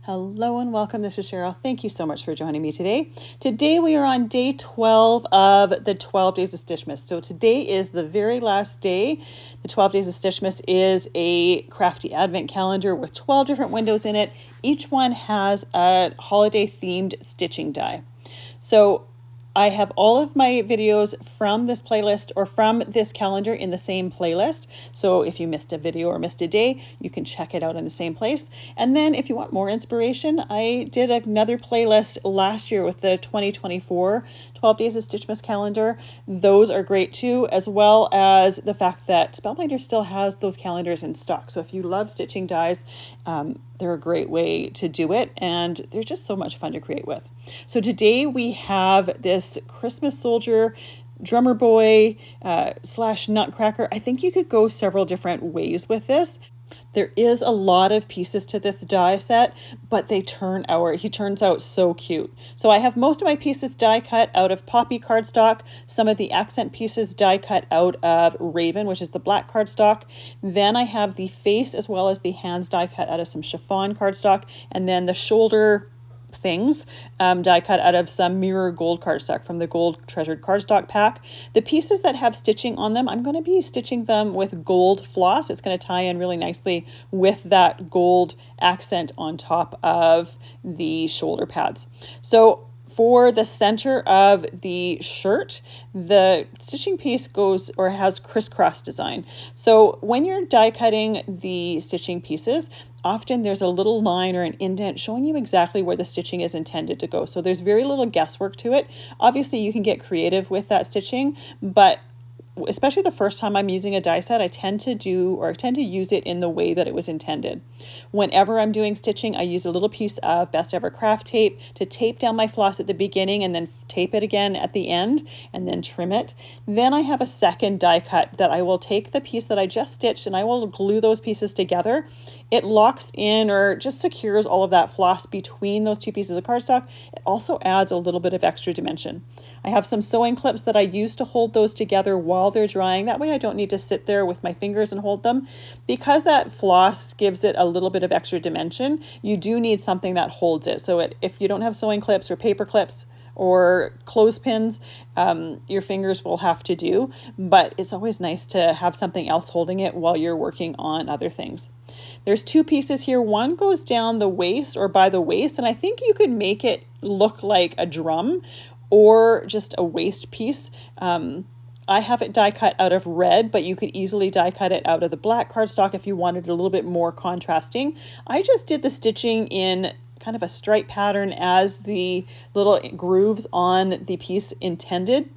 Hello and welcome. This is Cheryl. Thank you so much for joining me today. Today we are on day 12 of the 12 days of Stitchmas. So today is the very last day. The 12 days of Stitchmas is a crafty advent calendar with 12 different windows in it. Each one has a holiday themed stitching die. So I have all of my videos from this playlist or from this calendar in the same playlist. So if you missed a video or missed a day, you can check it out in the same place. And then if you want more inspiration, I did another playlist last year with the 2024 12 Days of Stitchmas calendar. Those are great too, as well as the fact that Spellbinders still has those calendars in stock. So if you love stitching dies, they're a great way to do it, and they're just so much fun to create with. So today we have this Christmas soldier, drummer boy slash nutcracker. I think you could go several different ways with this. There is a lot of pieces to this die set, but he turns out so cute. So I have most of my pieces die cut out of poppy cardstock, some of the accent pieces die cut out of raven, which is the black cardstock. Then I have the face as well as the hands die cut out of some chiffon cardstock, and then the shoulder things die cut out of some mirror gold cardstock from the gold treasured cardstock pack. The pieces that have stitching on them, I'm going to be stitching them with gold floss. It's going to tie in really nicely with that gold accent on top of the shoulder pads. So for the center of the shirt, the stitching piece goes or has crisscross design. So when you're die cutting the stitching pieces, often there's a little line or an indent showing you exactly where the stitching is intended to go. So there's very little guesswork to it. Obviously you can get creative with that stitching, but especially the first time I'm using a die set, I tend to use it in the way that it was intended. Whenever I'm doing stitching, I use a little piece of Best Ever Craft tape to tape down my floss at the beginning and then tape it again at the end and then trim it. Then I have a second die cut that I will take the piece that I just stitched and I will glue those pieces together. It locks in or just secures all of that floss between those two pieces of cardstock. It also adds a little bit of extra dimension. I have some sewing clips that I use to hold those together while they're drying. That way I don't need to sit there with my fingers and hold them. Because that floss gives it a little bit of extra dimension, you do need something that holds it. So if you don't have sewing clips or paper clips or clothespins, your fingers will have to do, but it's always nice to have something else holding it while you're working on other things. There's two pieces here. One goes down the waist or by the waist, and I think you could make it look like a drum or just a waist piece. I have it die cut out of red, but you could easily die cut it out of the black cardstock if you wanted it a little bit more contrasting. I just did the stitching in kind of a stripe pattern as the little grooves on the piece intended,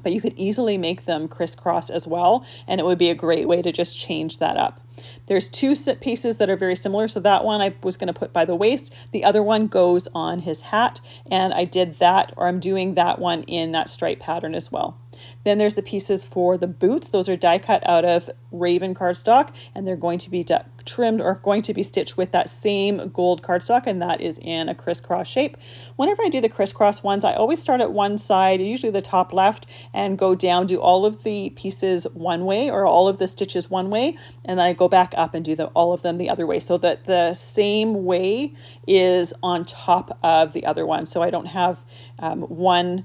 but you could easily make them crisscross as well, and it would be a great way to just change that up. There's two pieces that are very similar. So that one I was going to put by the waist. The other one goes on his hat, and I did that, or I'm doing that one in that stripe pattern as well. Then there's the pieces for the boots. Those are die cut out of raven cardstock, and they're going to be trimmed or going to be stitched with that same gold cardstock, and that is in a crisscross shape. Whenever I do the crisscross ones, I always start at one side, usually the top left, and go down, do all of the pieces one way or all of the stitches one way, and then I go back up and do all of them the other way so that the same way is on top of the other one. So I don't have one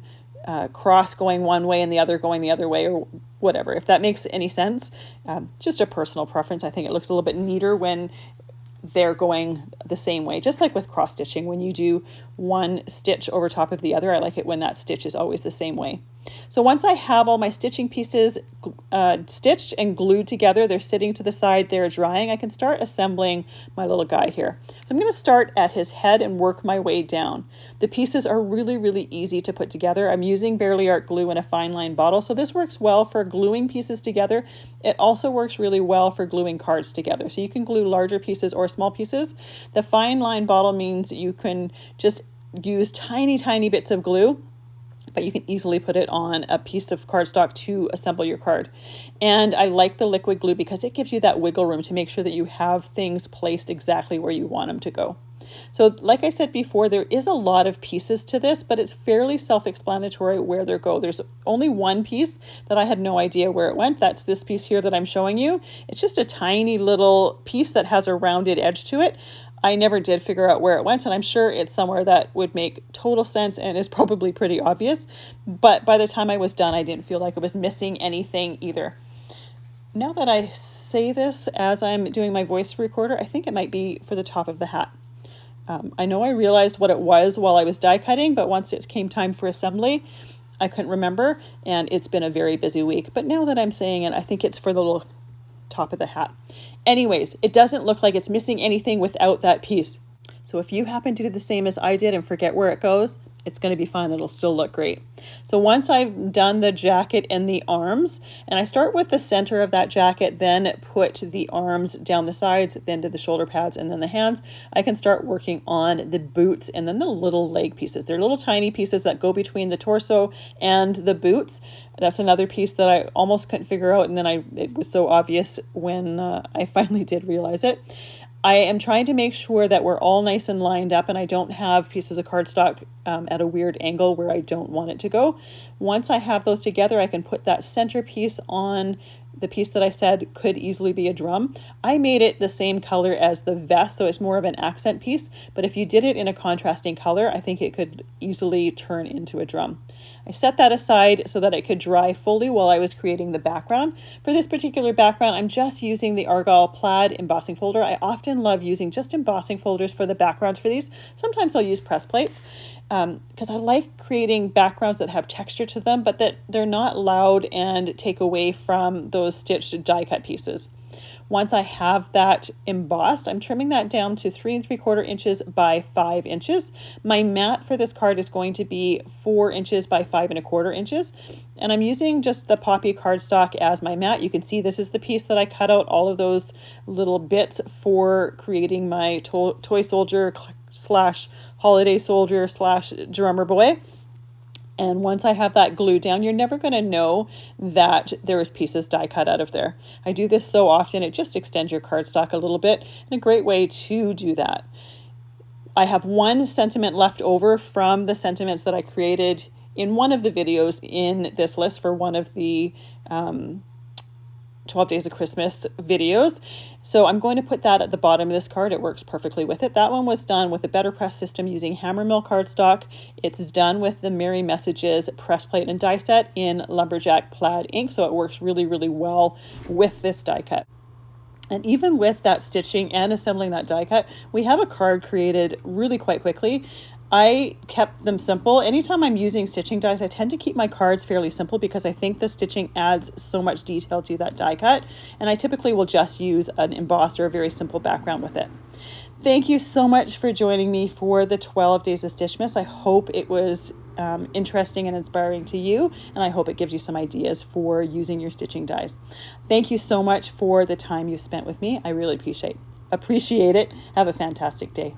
cross going one way and the other going the other way or whatever, if that makes any sense. Just a personal preference. I think it looks a little bit neater when they're going the same way, just like with cross stitching. When you do one stitch over top of the other, I like it when that stitch is always the same way. So once I have all my stitching pieces stitched and glued together, they're sitting to the side, they're drying, I can start assembling my little guy here. So I'm going to start at his head and work my way down. The pieces are really, really easy to put together. I'm using Bearly Art glue in a fine line bottle, so this works well for gluing pieces together. It also works really well for gluing cards together. So you can glue larger pieces or small pieces. The fine line bottle means you can just use tiny, tiny bits of glue, but you can easily put it on a piece of cardstock to assemble your card. And I like the liquid glue because it gives you that wiggle room to make sure that you have things placed exactly where you want them to go. So like I said before, there is a lot of pieces to this, but it's fairly self-explanatory where they go. There's only one piece that I had no idea where it went. That's this piece here that I'm showing you. It's just a tiny little piece that has a rounded edge to it. I never did figure out where it went, and I'm sure it's somewhere that would make total sense and is probably pretty obvious. But by the time I was done, I didn't feel like it was missing anything either. Now that I say this as I'm doing my voice recorder, I think it might be for the top of the hat. I know I realized what it was while I was die cutting, but once it came time for assembly, I couldn't remember, and it's been a very busy week. But now that I'm saying it, I think it's for the little top of the hat. Anyways, it doesn't look like it's missing anything without that piece. So if you happen to do the same as I did and forget where it goes, it's going to be fine. It'll still look great. So once I've done the jacket and the arms, and I start with the center of that jacket, then put the arms down the sides, then to the shoulder pads and then the hands, I can start working on the boots and then the little leg pieces. They're little tiny pieces that go between the torso and the boots. That's another piece that I almost couldn't figure out, and then it was so obvious when I finally did realize it. I am trying to make sure that we're all nice and lined up, and I don't have pieces of cardstock at a weird angle where I don't want it to go. Once I have those together, I can put that center piece on the piece that I said could easily be a drum. I made it the same color as the vest, so it's more of an accent piece, but if you did it in a contrasting color, I think it could easily turn into a drum. I set that aside so that it could dry fully while I was creating the background. For this particular background, I'm just using the Argyle Plaid embossing folder. I often love using just embossing folders for the backgrounds for these. Sometimes I'll use press plates because I like creating backgrounds that have texture to them, but that they're not loud and take away from those stitched die cut pieces. Once I have that embossed, I'm trimming that down to 3 3/4 inches by 5 inches. My mat for this card is going to be 4 inches by 5 1/4 inches. And I'm using just the poppy cardstock as my mat. You can see this is the piece that I cut out all of those little bits for creating my toy soldier slash holiday soldier slash drummer boy. And once I have that glued down, you're never going to know that there is pieces die cut out of there. I do this so often, it just extends your cardstock a little bit, and a great way to do that. I have one sentiment left over from the sentiments that I created in one of the videos in this list for one of the 12 Days of Christmas videos. So I'm going to put that at the bottom of this card. It works perfectly with it. That one was done with the Better Press system using hammer mill cardstock. It's done with the Merry Messages press plate and die set in Lumberjack Plaid ink. So it works really, really well with this die cut. And even with that stitching and assembling that die cut, we have a card created really quite quickly. I kept them simple. Anytime I'm using stitching dies, I tend to keep my cards fairly simple because I think the stitching adds so much detail to that die cut. And I typically will just use an embossed or a very simple background with it. Thank you so much for joining me for the 12 Days of Stitchmas. I hope it was interesting and inspiring to you, and I hope it gives you some ideas for using your stitching dies. Thank you so much for the time you've spent with me. I really appreciate it. Have a fantastic day.